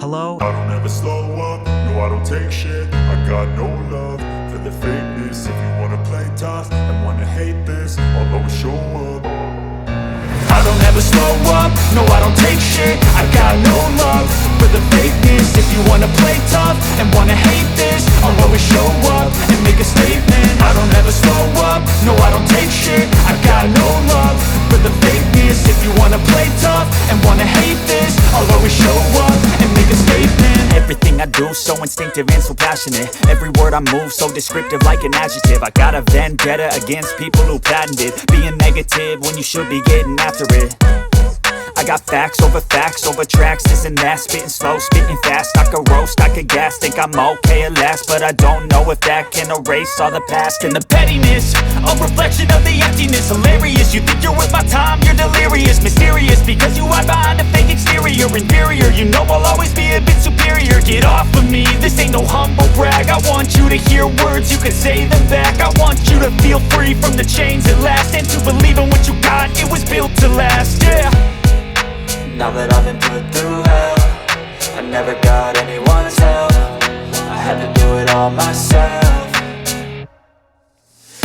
hello? I don't ever slow up, no I don't take shit. I got no love for the fakeness. If you wanna play tough and wanna hate this, I'll always show up. I don't ever slow up, no I don't take shit. I got no love for the fakeness. If you wanna play tough and wanna hate this, I'll always show up and make a statement. I don't ever slow up, no I don't take shit. I got no love for the fakeness. If you wanna play tough and wanna hate this, I'll always show up and make a statement. Everything I do so instinctive and so passionate. Every word I move so descriptive like an adjective. I got a vendetta against people who patented being negative when you should be getting after it. I got facts over tracks, this and that. Spitting slow, spitting fast. I could roast, I could gas. Think I'm okay at last, but I don't know if that can erase all the past. And the pettiness, a reflection of the emptiness. Hilarious, you think you're worth my time, you're delirious. Mysterious, because you hide behind a fake exterior. Inferior, you know I'll always be a bit superior. Get off of me, this ain't no humble brag. I want you to hear words, you can say them back. I want you to feel free from the chains at last, and to believe in what you got, it was built to last, yeah. Now that I've been put through hell, I never got anyone's help. I had to do it all myself.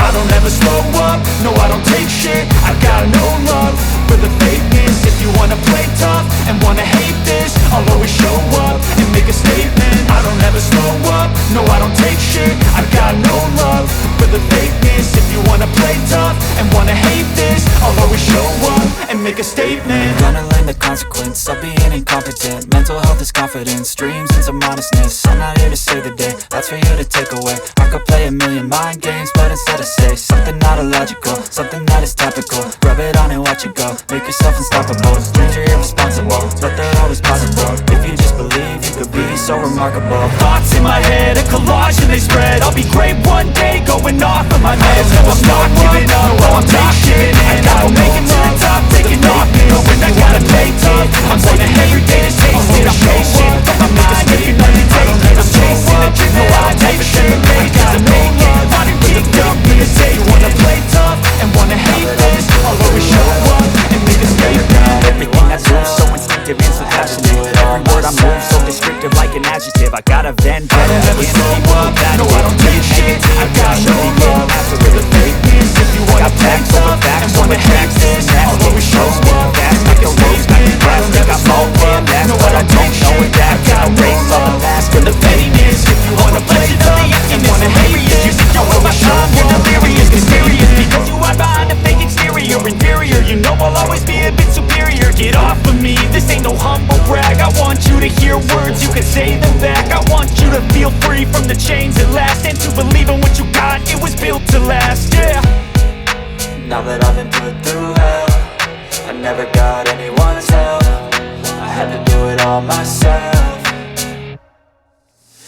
I don't ever slow up, no I don't take shit. I got no love for the fakeness. If you wanna play tough and wanna hate this, I'll always show up and make a statement. I don't ever slow up, no I don't take shit. I got no love for the fakeness. If you wanna play tough and wanna hate this, I'll always show up and make a statement. Gonna learn the consequence of being incompetent. Mental health is confidence, dreams and some modestness. I'm not here to save the day, that's for you to take away. I could play a million mind games, but instead I say something not illogical, something that is topical. Rub it on and watch it go, make yourself unstoppable. Dreams are irresponsible, but they're always possible. If you just believe, you could be so remarkable. Thoughts in my head, a collage and they spread. I'll be great one day, going off of my meds. No, I'm not giving up, no, I'm not giving in. I will make it to the top, taking off. Knowing I gotta play tough, I'm saving every day to taste it. I'm patient, but my mind ain't nothing tasted. I'm chasing a dream, no, I'll take it. I gotta make it, modern kingdom, gonna say you wanna play tough and wanna hate this, I'll always show up and make a statement. Everything I do so instinctive and so passionate. Every word I move so descriptive like an adjective. I got a vendetta against people who patented. No I don't take shit. I got no love for the fakeness. If you wanna play tough and wanna hate this, I'll always show up and make a statement. I don't ever slow up, no I don't take shit. I got no love for the fakeness. If you wanna play tough and wanna hate this, you think you're worth my time, you're delirious. Mysterious, because you hide behind a fake exterior. Inferior, you know I'll always be a bit superior. Get off of me, this ain't no humble brag. I want you to hear words, you can say them back. I want you to feel free from the chains at last, and to believe in what you got, it was built to last, yeah. Now that I've been put through hell, I never got anyone's help. I had to do it all myself.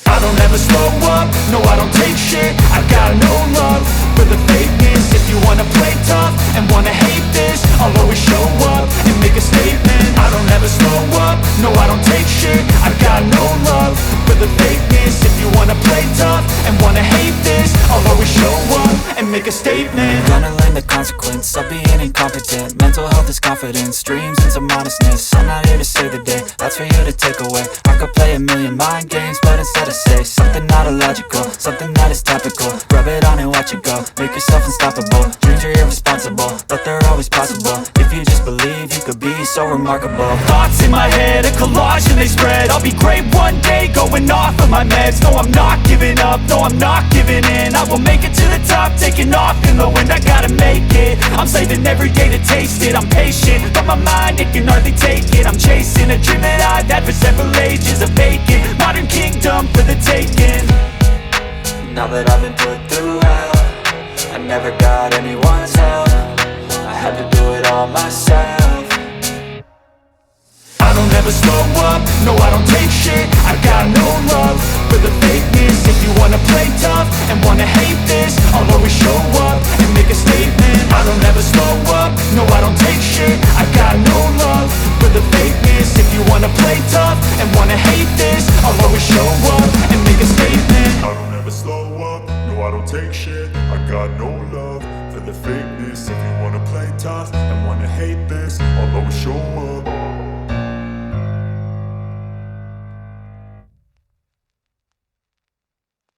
I don't ever slow up, no I don't take shit. I got no love for the fakeness. If you wanna play tough and wanna hate this, I'll always show up and make a statement. I don't ever slow up, no I don't take shit. I got no love for the fakeness. If you wanna play tough and wanna hate this, I'll always show up and make a statement. Gonna learn the consequence of being incompetent. Mental health is confidence, dreams and some modestness. I'm not here to save the day, that's for you to take away. I could play a million mind games, but instead I say something not illogical, something that is topical. Rub it on and watch it go, make yourself unstoppable. Dreams are irresponsible, but they're always possible. If you just believe, you could be so remarkable. Thoughts in my head, a collage and they spread. I'll be great one day, going off of my meds. No, I'm not giving up, no, I'm not giving in. I will make it to the top, taking off in the wind. I gotta make it, I'm saving every day to taste it. I'm patient, but my mind, it can hardly take it. I'm chasing a dream that I've had for several ages. A vacant, modern kingdom for the taking. Now that I've been put through hell, I never got anyone's help. I had to do it all myself. I don't ever slow up, no I don't take shit. I got no